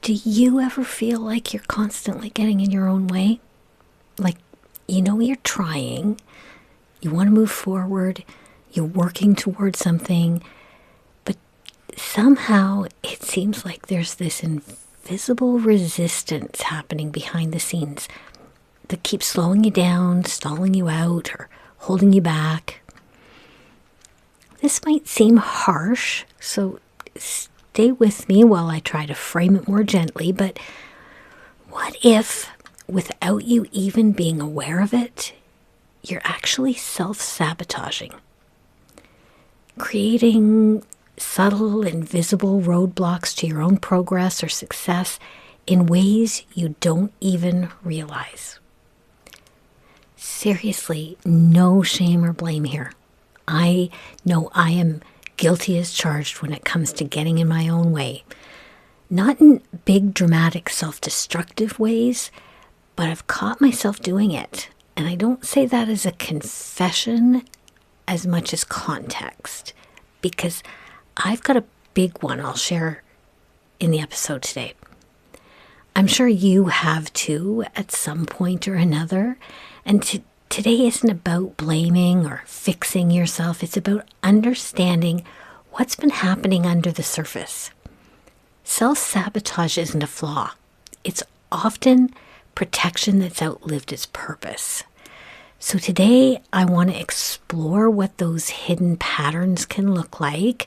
Do you ever feel like you're constantly getting in your own way? Like, you're trying, you want to move forward, you're working towards something, but somehow it seems like there's this invisible resistance happening behind the scenes that keeps slowing you down, stalling you out, or holding you back. This might seem harsh, so stay with me while I try to frame it more gently, but what if, without you even being aware of it, you're actually self-sabotaging, creating subtle, invisible roadblocks to your own progress or success in ways you don't even realize? Seriously, no shame or blame here. I know I am guilty as charged when it comes to getting in my own way. Not in big, dramatic, self-destructive ways, but I've caught myself doing it. And I don't say that as a confession as much as context, because I've got a big one I'll share in the episode today. I'm sure you have too at some point or another. And today isn't about blaming or fixing yourself. It's about understanding what's been happening under the surface. Self-sabotage isn't a flaw. It's often protection that's outlived its purpose. So today I want to explore what those hidden patterns can look like,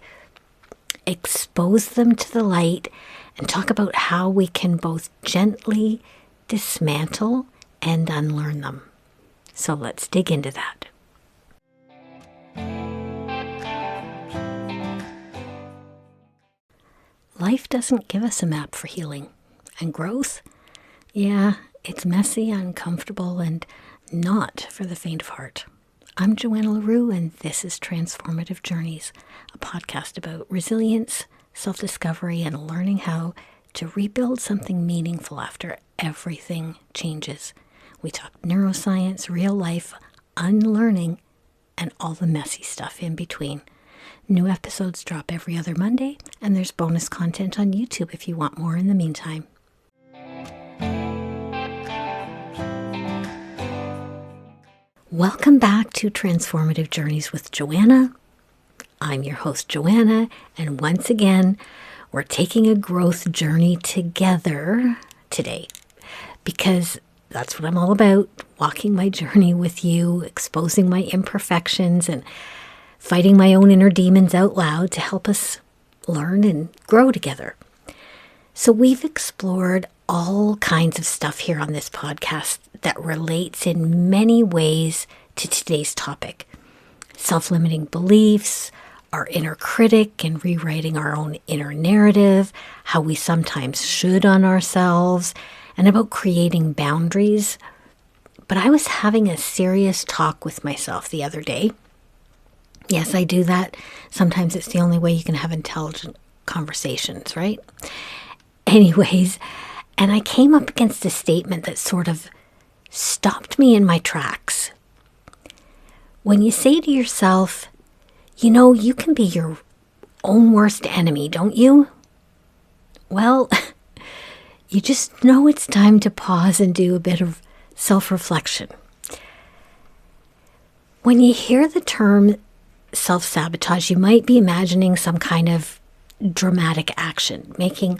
expose them to the light, and talk about how we can both gently dismantle and unlearn them. So let's dig into that. Life doesn't give us a map for healing and growth. Yeah, it's messy, uncomfortable, and not for the faint of heart. I'm Joanna LaRue, and this is Transformative Journeys, a podcast about resilience, self-discovery, and learning how to rebuild something meaningful after everything changes. We talk neuroscience, real life, unlearning, and all the messy stuff in between. New episodes drop every other Monday, and there's bonus content on YouTube if you want more in the meantime. Welcome back to Transformative Journeys with Joanna. I'm your host, Joanna, and once again, we're taking a growth journey together today because that's what I'm all about, walking my journey with you, exposing my imperfections, and fighting my own inner demons out loud to help us learn and grow together. So we've explored all kinds of stuff here on this podcast that relates in many ways to today's topic. Self-limiting beliefs, our inner critic and rewriting our own inner narrative, how we sometimes should on ourselves, and about creating boundaries. But I was having a serious talk with myself the other day. Yes, I do that. Sometimes it's the only way you can have intelligent conversations, right? Anyways, and I came up against a statement that sort of stopped me in my tracks. When you say to yourself, you can be your own worst enemy, don't you? Well, you just know it's time to pause and do a bit of self-reflection. When you hear the term self-sabotage, you might be imagining some kind of dramatic action, making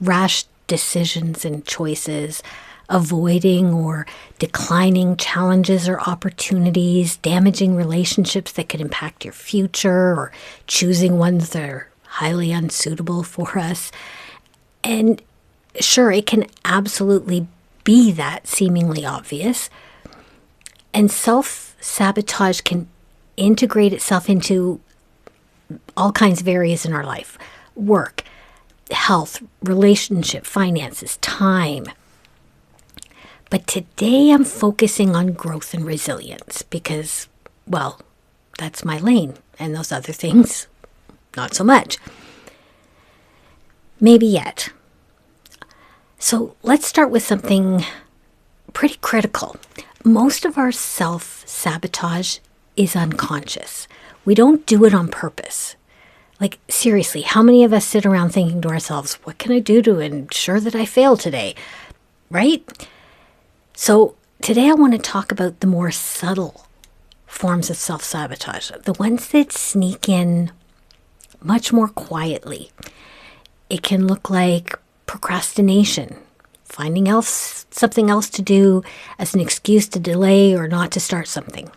rash decisions and choices, avoiding or declining challenges or opportunities, damaging relationships that could impact your future, or choosing ones that are highly unsuitable for us. And sure, it can absolutely be that seemingly obvious. And self-sabotage can integrate itself into all kinds of areas in our life. Work, health, relationship, finances, time. But today I'm focusing on growth and resilience because, well, that's my lane. And those other things, not so much. Maybe yet. So let's start with something pretty critical. Most of our self-sabotage is unconscious. We don't do it on purpose. Like, seriously, how many of us sit around thinking to ourselves, what can I do to ensure that I fail today? Right? So today I want to talk about the more subtle forms of self-sabotage, the ones that sneak in much more quietly. It can look like procrastination, finding something else to do as an excuse to delay or not to start something.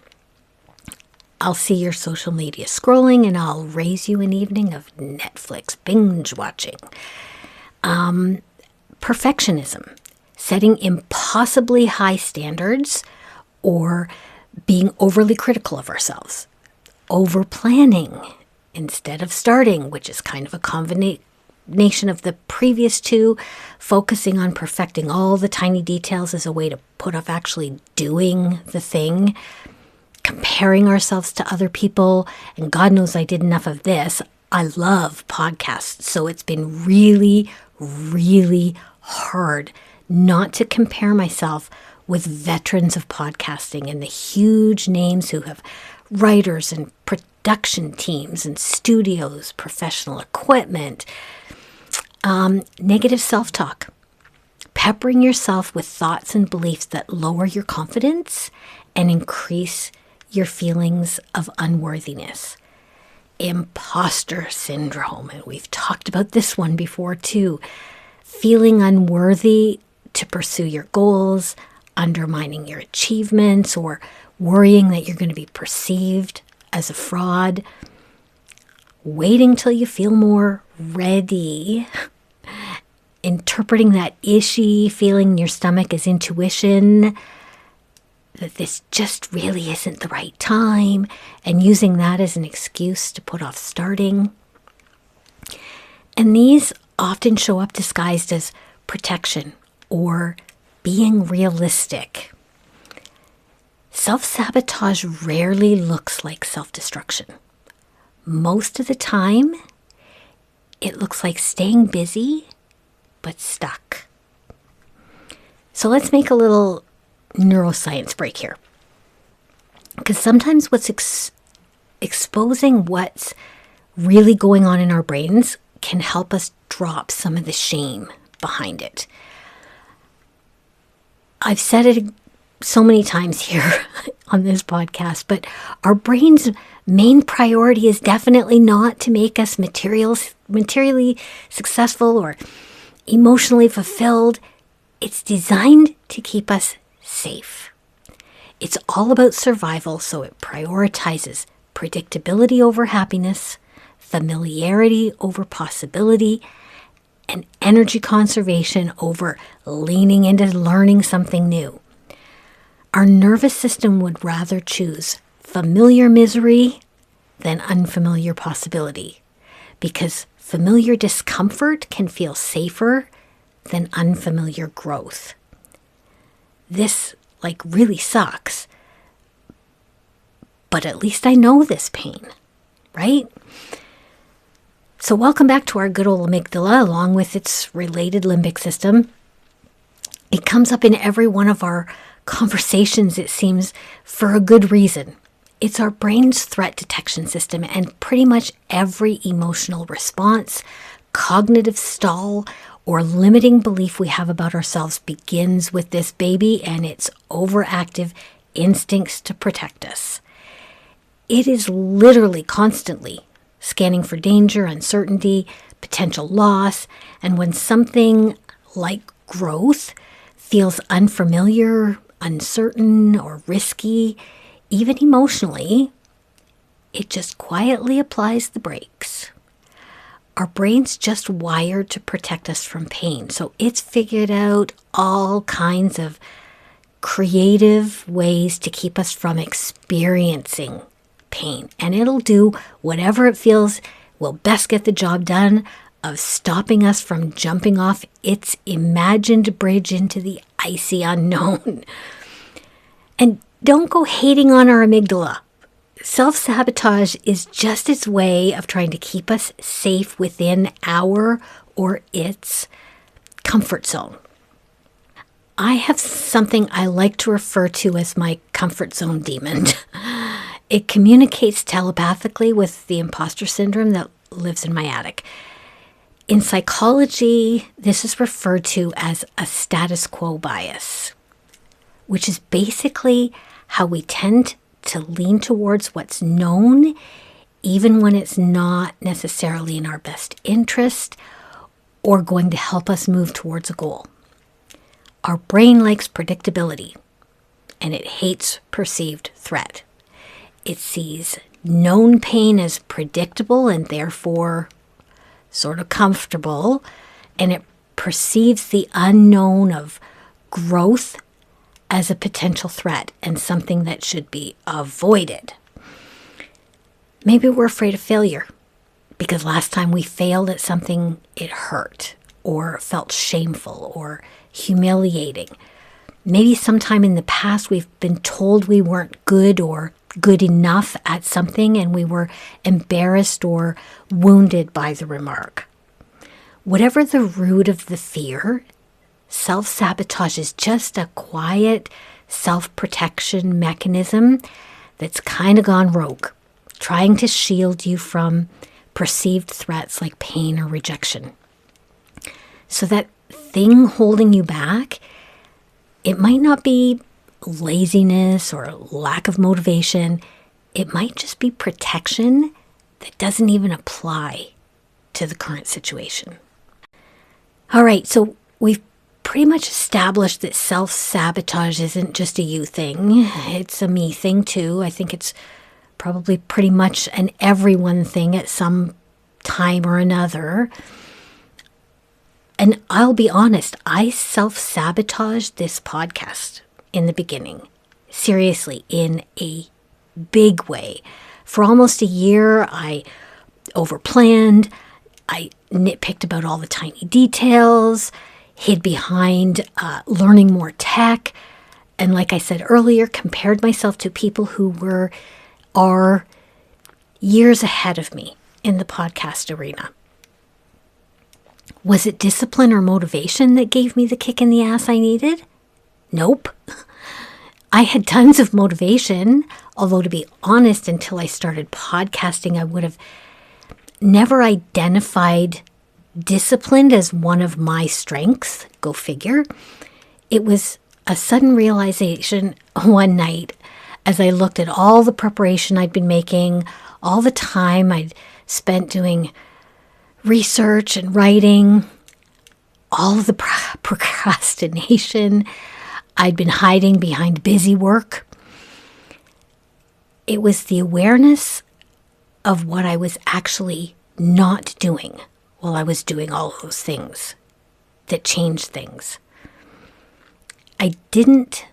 I'll see your social media scrolling and I'll raise you an evening of Netflix binge watching. Perfectionism, setting impossibly high standards or being overly critical of ourselves. Over planning instead of starting, which is kind of a combination of the previous two, focusing on perfecting all the tiny details as a way to put off actually doing the thing. Comparing ourselves to other people, and God knows I did enough of this. I love podcasts, so it's been really, really hard not to compare myself with veterans of podcasting and the huge names who have writers and production teams and studios, professional equipment. Negative self-talk, peppering yourself with thoughts and beliefs that lower your confidence and increase your feelings of unworthiness. Imposter syndrome, and we've talked about this one before too. Feeling unworthy to pursue your goals, undermining your achievements, or worrying that you're going to be perceived as a fraud. Waiting till you feel more ready. Interpreting that ishy feeling in your stomach as intuition, that this just really isn't the right time, and using that as an excuse to put off starting. And these often show up disguised as protection or being realistic. Self-sabotage rarely looks like self-destruction. Most of the time, it looks like staying busy but stuck. So let's make a little neuroscience break here. Because sometimes what's exposing what's really going on in our brains can help us drop some of the shame behind it. I've said it so many times here on this podcast, but our brain's main priority is definitely not to make us materially successful or emotionally fulfilled. It's designed to keep us safe. It's all about survival, so it prioritizes predictability over happiness, familiarity over possibility, and energy conservation over leaning into learning something new. Our nervous system would rather choose familiar misery than unfamiliar possibility, because familiar discomfort can feel safer than unfamiliar growth. This really sucks, but at least I know this pain, right? So welcome back to our good old amygdala, along with its related limbic system. It comes up in every one of our conversations, it seems, for a good reason. It's our brain's threat detection system, and pretty much every emotional response, cognitive stall, or limiting belief we have about ourselves begins with this baby and its overactive instincts to protect us. It is literally constantly scanning for danger, uncertainty, potential loss, and when something like growth feels unfamiliar, uncertain, or risky, even emotionally, it just quietly applies the brakes. Our brain's just wired to protect us from pain, so it's figured out all kinds of creative ways to keep us from experiencing pain. And it'll do whatever it feels will best get the job done of stopping us from jumping off its imagined bridge into the icy unknown. And don't go hating on our amygdala. Self-sabotage is just its way of trying to keep us safe within our or its comfort zone. I have something I like to refer to as my comfort zone demon. It communicates telepathically with the imposter syndrome that lives in my attic. In psychology, this is referred to as a status quo bias, which is basically how we tend to lean towards what's known, even when it's not necessarily in our best interest or going to help us move towards a goal. Our brain likes predictability, and it hates perceived threat. It sees known pain as predictable and therefore sort of comfortable, and it perceives the unknown of growth as a potential threat and something that should be avoided. Maybe we're afraid of failure because last time we failed at something, it hurt or felt shameful or humiliating. Maybe sometime in the past we've been told we weren't good or good enough at something and we were embarrassed or wounded by the remark. Whatever the root of the fear, self-sabotage is just a quiet self-protection mechanism that's kind of gone rogue, trying to shield you from perceived threats like pain or rejection. So that thing holding you back, it might not be laziness or lack of motivation. It might just be protection that doesn't even apply to the current situation. All right, so we've pretty much established that self-sabotage isn't just a you thing. It's a me thing too. I think it's probably pretty much an everyone thing at some time or another. And I'll be honest, I self-sabotaged this podcast in the beginning. Seriously, in a big way. For almost a year, I overplanned. I nitpicked about all the tiny details, hid behind learning more tech, and like I said earlier, compared myself to people who are years ahead of me in the podcast arena. Was it discipline or motivation that gave me the kick in the ass I needed? Nope. I had tons of motivation, although to be honest, until I started podcasting, I would have never identified discipline as one of my strengths. Go figure. It was a sudden realization one night as I looked at all the preparation I'd been making, all the time I'd spent doing research and writing, all of the procrastination I'd been hiding behind busy work. It was the awareness of what I was actually not doing while I was doing all of those things that changed things. I didn't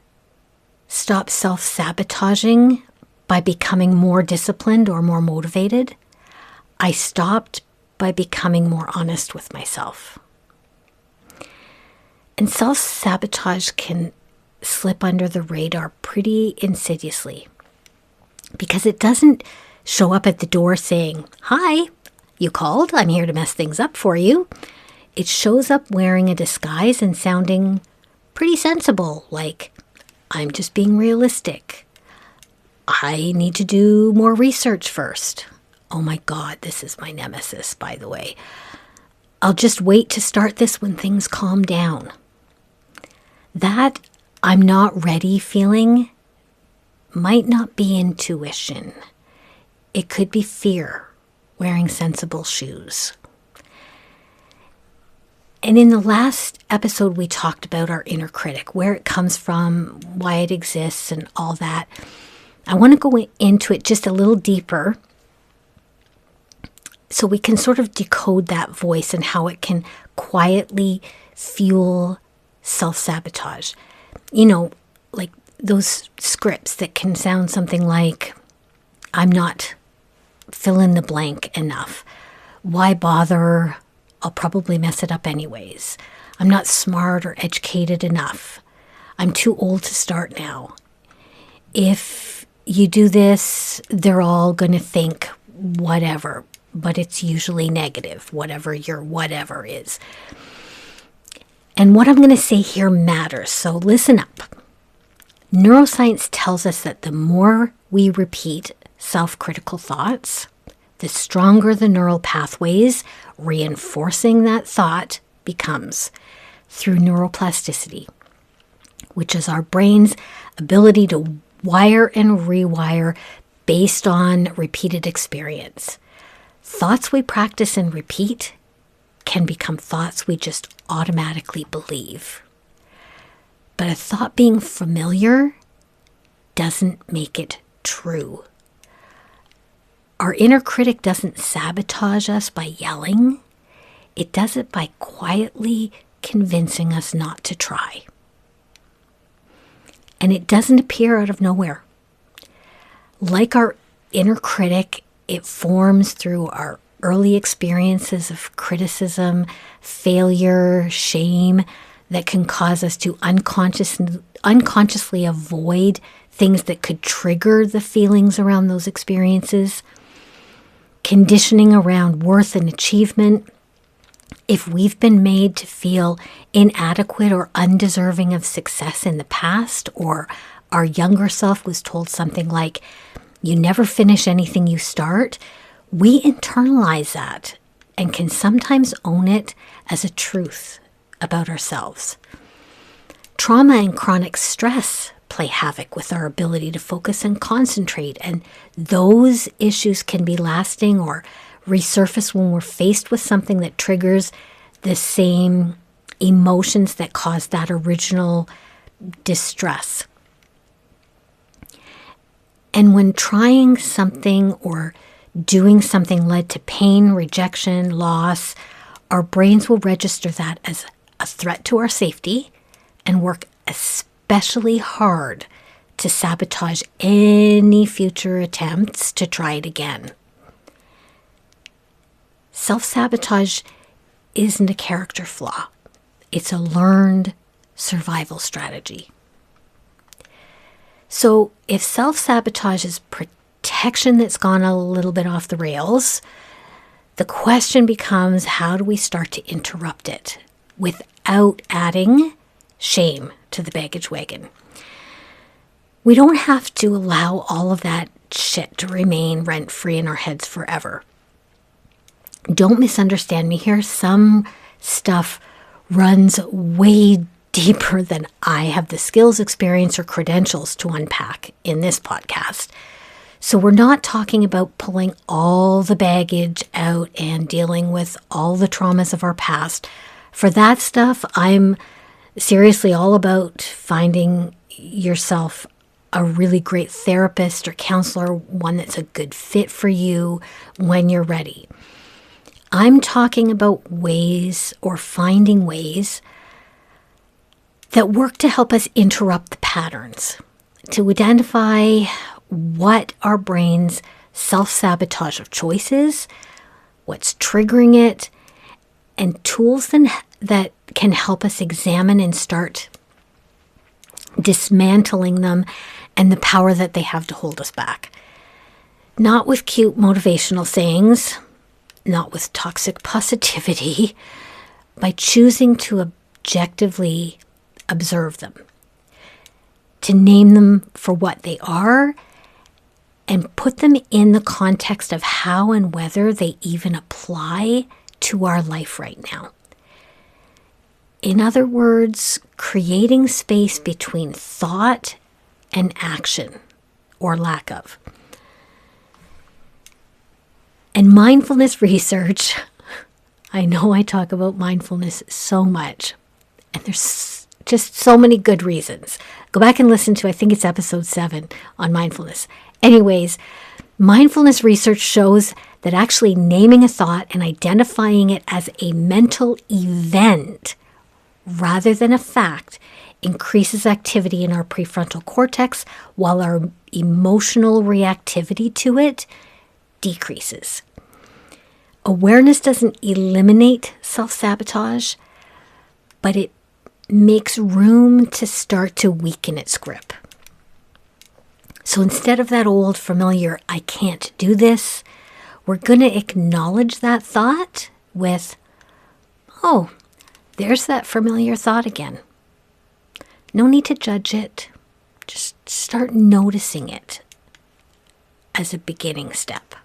stop self-sabotaging by becoming more disciplined or more motivated. I stopped by becoming more honest with myself. And self-sabotage can slip under the radar pretty insidiously because it doesn't show up at the door saying, "Hi, you called, I'm here to mess things up for you." It shows up wearing a disguise and sounding pretty sensible, like, "I'm just being realistic. I need to do more research first. Oh my God, this is my nemesis, by the way. I'll just wait to start this when things calm down." That "I'm not ready" feeling might not be intuition. It could be fear wearing sensible shoes. And in the last episode, we talked about our inner critic, where it comes from, why it exists, and all that. I want to go into it just a little deeper so we can sort of decode that voice and how it can quietly fuel self-sabotage. You know, like those scripts that can sound something like, "I'm not fill in the blank enough. Why bother? I'll probably mess it up anyways. I'm not smart or educated enough. I'm too old to start now. If you do this, they're all going to think whatever, but it's usually negative, whatever your whatever is." And what I'm going to say here matters, so listen up. Neuroscience tells us that the more we repeat self-critical thoughts, the stronger the neural pathways reinforcing that thought becomes through neuroplasticity, which is our brain's ability to wire and rewire based on repeated experience. Thoughts we practice and repeat can become thoughts we just automatically believe. But a thought being familiar doesn't make it true. Our inner critic doesn't sabotage us by yelling. It does it by quietly convincing us not to try. And it doesn't appear out of nowhere. Like our inner critic, it forms through our early experiences of criticism, failure, shame that can cause us to unconsciously avoid things that could trigger the feelings around those experiences. Conditioning around worth and achievement. If we've been made to feel inadequate or undeserving of success in the past, or our younger self was told something like, you never finish anything you start, we internalize that and can sometimes own it as a truth about ourselves. Trauma and chronic stress play havoc with our ability to focus and concentrate, and those issues can be lasting or resurface when we're faced with something that triggers the same emotions that caused that original distress. And when trying something or doing something led to pain, rejection, loss, our brains will register that as a threat to our safety and work especially hard to sabotage any future attempts to try it again. Self-sabotage isn't a character flaw. It's a learned survival strategy. So if self-sabotage is protection that's gone a little bit off the rails, the question becomes, how do we start to interrupt it without adding shame to the baggage wagon? We don't have to allow all of that shit to remain rent-free in our heads forever. Don't misunderstand me here. Some stuff runs way deeper than I have the skills, experience, or credentials to unpack in this podcast. So we're not talking about pulling all the baggage out and dealing with all the traumas of our past. For that stuff, I'm seriously all about finding yourself a really great therapist or counselor, one that's a good fit for you when you're ready. I'm talking about ways or finding ways that work to help us interrupt the patterns, to identify what our brain's self-sabotage of choice is, what's triggering it, and tools that can help us examine and start dismantling them and the power that they have to hold us back. Not with cute motivational sayings, not with toxic positivity, by choosing to objectively observe them, to name them for what they are, and put them in the context of how and whether they even apply to our life right now. In other words, creating space between thought and action, or lack of. And mindfulness research, I know I talk about mindfulness so much, and there's just so many good reasons. Go back and listen to, I think it's episode 7 on mindfulness. Anyways, mindfulness research shows that actually naming a thought and identifying it as a mental event rather than a fact increases activity in our prefrontal cortex, while our emotional reactivity to it decreases. Awareness doesn't eliminate self-sabotage, but it makes room to start to weaken its grip. So instead of that old familiar, I can't do this, we're going to acknowledge that thought with, oh, there's that familiar thought again. No need to judge it. Just start noticing it as a beginning step.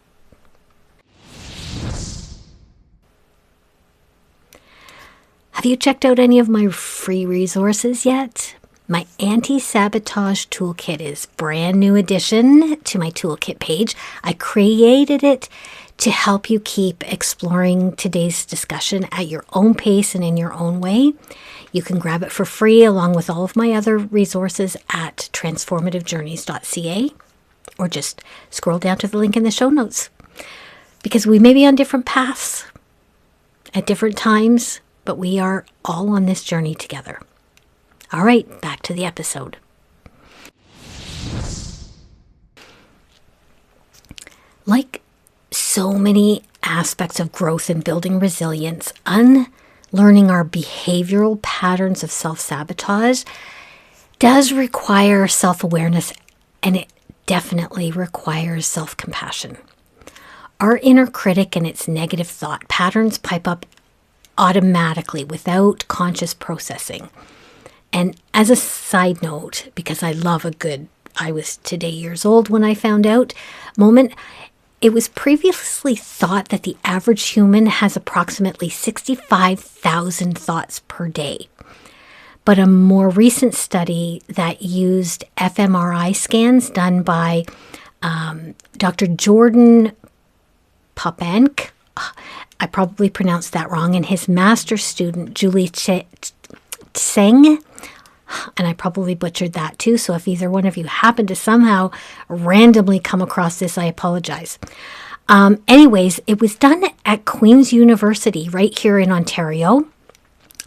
Have you checked out any of my free resources yet? My anti-sabotage toolkit is brand new addition to my toolkit page. I created it to help you keep exploring today's discussion at your own pace and in your own way. You can grab it for free along with all of my other resources at transformativejourneys.ca, or just scroll down to the link in the show notes. Because we may be on different paths at different times, but we are all on this journey together. All right, back to the episode. Like so many aspects of growth and building resilience, unlearning our behavioral patterns of self-sabotage does require self-awareness, and it definitely requires self-compassion. Our inner critic and its negative thought patterns pipe up automatically without conscious processing. And as a side note, because I love a good "I was today years old when I found out" moment, it was previously thought that the average human has approximately 65,000 thoughts per day. But a more recent study that used fMRI scans done by Dr. Jordan Popank, I probably pronounced that wrong, and his master's student, Julie Tseng, and I probably butchered that too, so if either one of you happen to somehow randomly come across this, I apologize. Anyways, it was done at Queen's University right here in Ontario,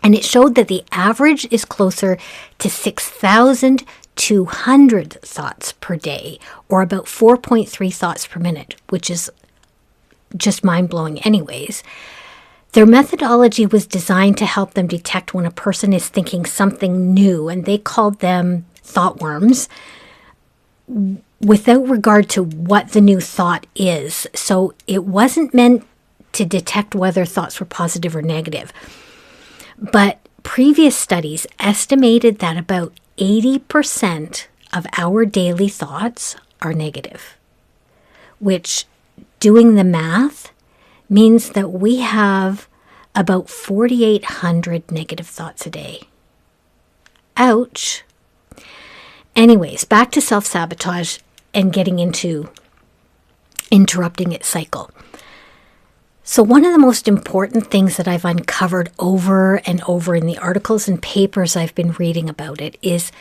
and it showed that the average is closer to 6,200 thoughts per day, or about 4.3 thoughts per minute, which is just mind-blowing anyways. Their methodology was designed to help them detect when a person is thinking something new, and they called them thought worms, without regard to what the new thought is. So it wasn't meant to detect whether thoughts were positive or negative. But previous studies estimated that about 80% of our daily thoughts are negative, which, doing the math, means that we have about 4,800 negative thoughts a day. Ouch. Anyways, back to self-sabotage and getting into interrupting its cycle. So one of the most important things that I've uncovered over and over in the articles and papers I've been reading about it is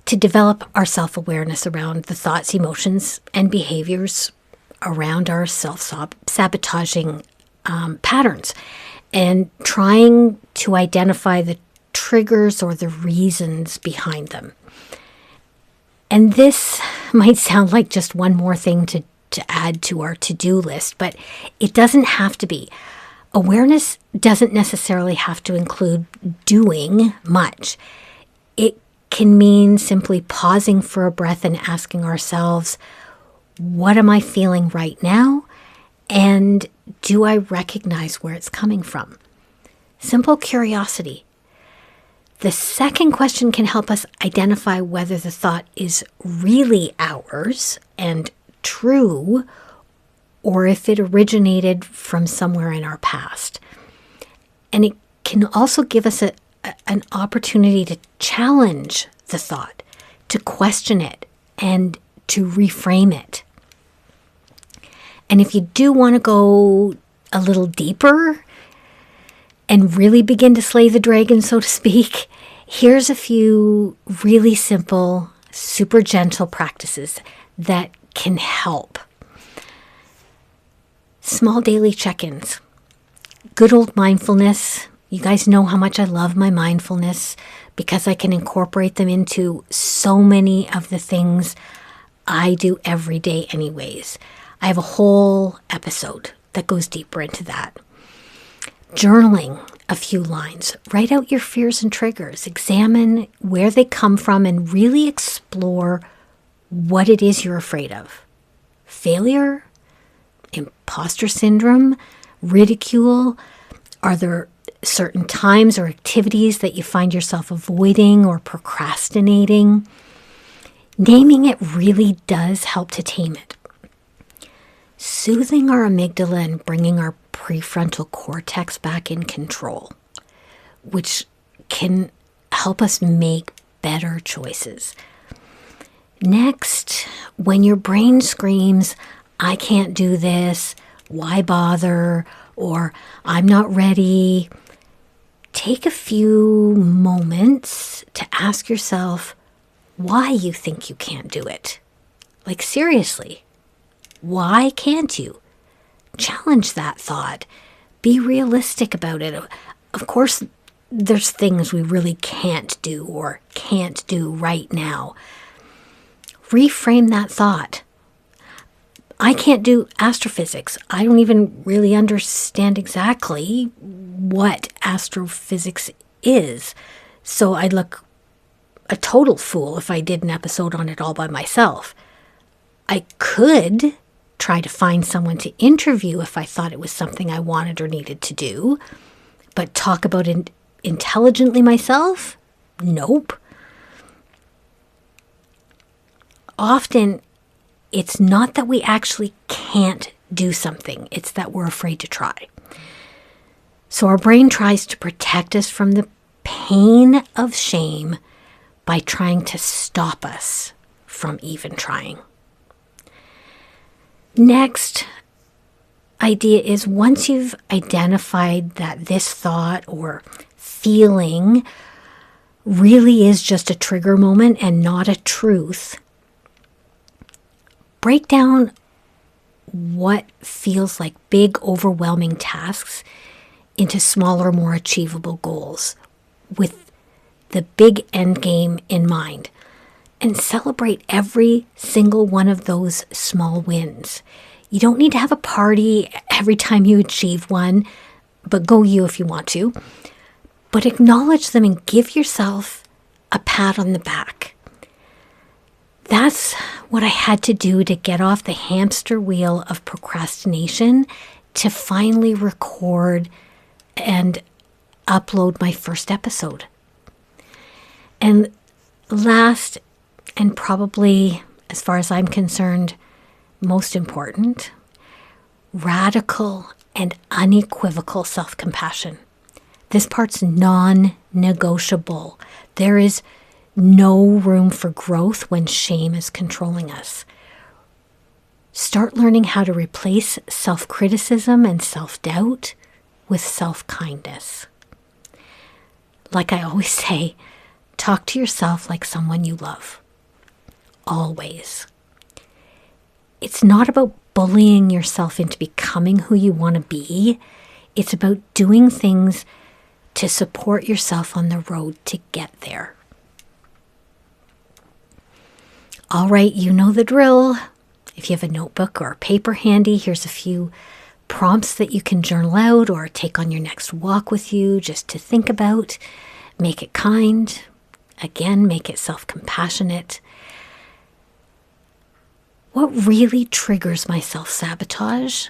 to develop our self-awareness around the thoughts, emotions, and behaviors around our self-sabotaging patterns, and trying to identify the triggers or the reasons behind them. And this might sound like just one more thing to add to our to-do list, but it doesn't have to be. Awareness doesn't necessarily have to include doing much. It can mean simply pausing for a breath and asking ourselves, what am I feeling right now? And do I recognize where it's coming from? Simple curiosity. The second question can help us identify whether the thought is really ours and true, or if it originated from somewhere in our past. And it can also give us an opportunity to challenge the thought, to question it, and to reframe it. And if you do want to go a little deeper and really begin to slay the dragon, so to speak, here's a few really simple, super gentle practices that can help. Small daily check-ins. Good old mindfulness. You guys know how much I love my mindfulness because I can incorporate them into so many of the things I do every day anyways. I have a whole episode that goes deeper into that. Journaling a few lines. Write out your fears and triggers. Examine where they come from and really explore what it is you're afraid of. Failure? Imposter syndrome? Ridicule? Are there certain times or activities that you find yourself avoiding or procrastinating? Naming it really does help to tame it. soothing our amygdala and bringing our prefrontal cortex back in control, which can help us make better choices. Next, when your brain screams, "I can't do this," "Why bother?" or "I'm not ready," take a few moments to ask yourself why you think you can't do it. Like, seriously, why can't you? Challenge that thought. Be realistic about it. Of course, there's things we really can't do or can't do right now. Reframe that thought. I can't do astrophysics. I don't even really understand exactly what astrophysics is. So I'd look a total fool if I did an episode on it all by myself. I could try to find someone to interview if I thought it was something I wanted or needed to do, but talk about it intelligently myself? Nope. Often, it's not that we actually can't do something. It's that we're afraid to try. So our brain tries to protect us from the pain of shame by trying to stop us from even trying. Next idea is, once you've identified that this thought or feeling really is just a trigger moment and not a truth, break down what feels like big, overwhelming tasks into smaller, more achievable goals with the big end game in mind. And celebrate every single one of those small wins. You don't need to have a party every time you achieve one, but go you if you want to. But acknowledge them and give yourself a pat on the back. That's what I had to do to get off the hamster wheel of procrastination to finally record and upload my first episode. And last, and probably, as far as I'm concerned, most important, radical and unequivocal self-compassion. This part's non-negotiable. There is no room for growth when shame is controlling us. Start learning how to replace self-criticism and self-doubt with self-kindness. Like I always say, talk to yourself like someone you love. Always. It's not about bullying yourself into becoming who you want to be. It's about doing things to support yourself on the road to get there. All right, you know the drill. If you have a notebook or a paper handy, here's a few prompts that you can journal out or take on your next walk with you just to think about. Make it kind. Again, make it self-compassionate. What really triggers my self-sabotage?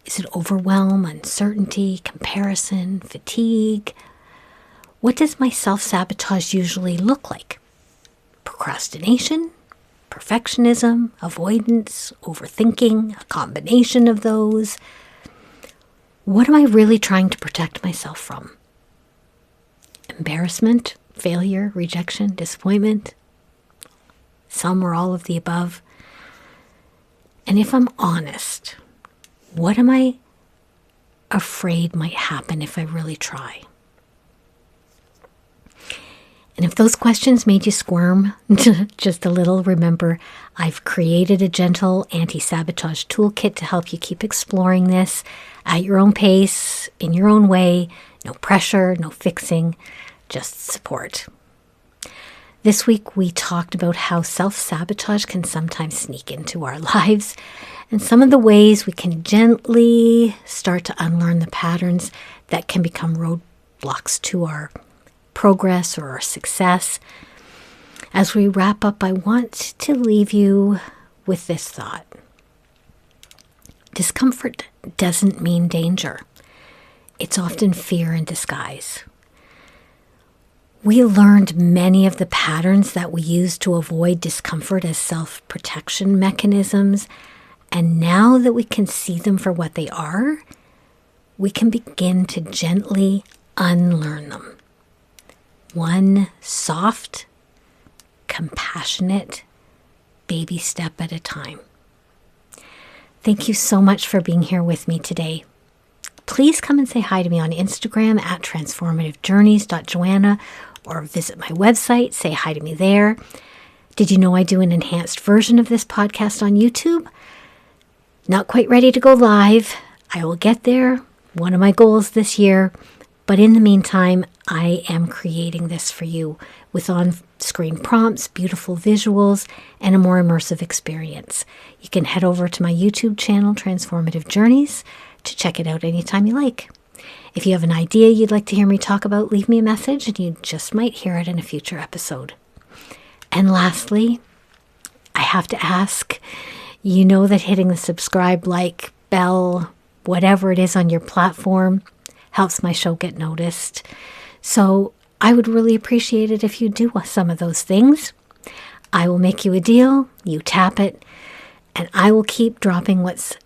Is it overwhelm, uncertainty, comparison, fatigue? What does my self-sabotage usually look like? Procrastination, perfectionism, avoidance, overthinking, a combination of those. What am I really trying to protect myself from? Embarrassment, failure, rejection, disappointment, some or all of the above. And if I'm honest, what am I afraid might happen if I really try? And if those questions made you squirm just a little, remember, I've created a gentle anti-sabotage toolkit to help you keep exploring this at your own pace, in your own way. No pressure, no fixing, just support. This week, we talked about how self-sabotage can sometimes sneak into our lives and some of the ways we can gently start to unlearn the patterns that can become roadblocks to our progress or our success. As we wrap up, I want to leave you with this thought. Discomfort doesn't mean danger. It's often fear in disguise. We learned many of the patterns that we use to avoid discomfort as self-protection mechanisms And now that we can see them for what they are, we can begin to gently unlearn them. One soft, compassionate baby step at a time. Thank you so much for being here with me today. Please come and say hi to me on Instagram at transformativejourneys.joanna or visit my website, say hi to me there. Did you know I do an enhanced version of this podcast on YouTube? Not quite ready to go live. I will get there. One of my goals this year. But in the meantime, I am creating this for you with on-screen prompts, beautiful visuals, and a more immersive experience. You can head over to my YouTube channel, Transformative Journeys, to check it out anytime you like. If you have an idea you'd like to hear me talk about, leave me a message and you just might hear it in a future episode. And lastly, I have to ask, you know that hitting the subscribe, like, bell, whatever it is on your platform helps my show get noticed. So I would really appreciate it if you do some of those things. I will make you a deal, you tap it, and I will keep dropping what's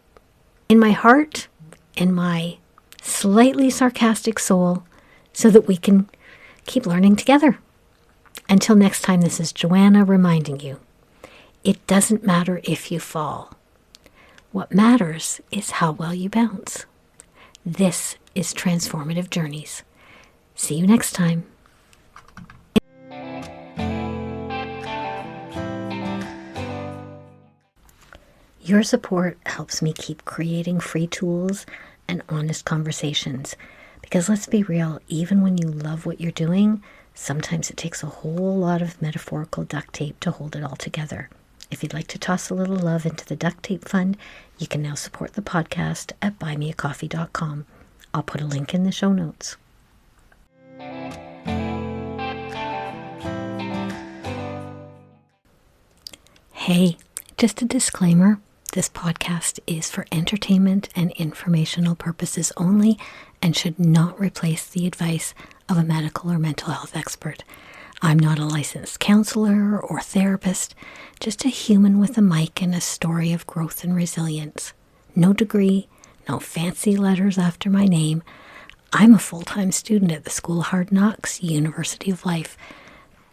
in my heart, in my slightly sarcastic soul, so that we can keep learning together. Until next time, this is Joanna reminding you, it doesn't matter if you fall. What matters is how well you bounce. This is Transformative Journeys. See you next time. Your support helps me keep creating free tools and honest conversations. Because let's be real, even when you love what you're doing, sometimes it takes a whole lot of metaphorical duct tape to hold it all together. If you'd like to toss a little love into the duct tape fund, you can now support the podcast at buymeacoffee.com. I'll put a link in the show notes. Hey, just a disclaimer. This podcast is for entertainment and informational purposes only and should not replace the advice of a medical or mental health expert. I'm not a licensed counselor or therapist, just a human with a mic and a story of growth and resilience. No degree, no fancy letters after my name. I'm a full-time student at the School of Hard Knocks, University of Life,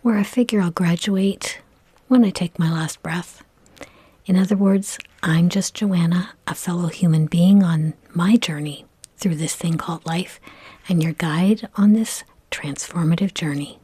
where I figure I'll graduate when I take my last breath. In other words, I'm just Joanna, a fellow human being on my journey through this thing called life, and your guide on this transformative journey.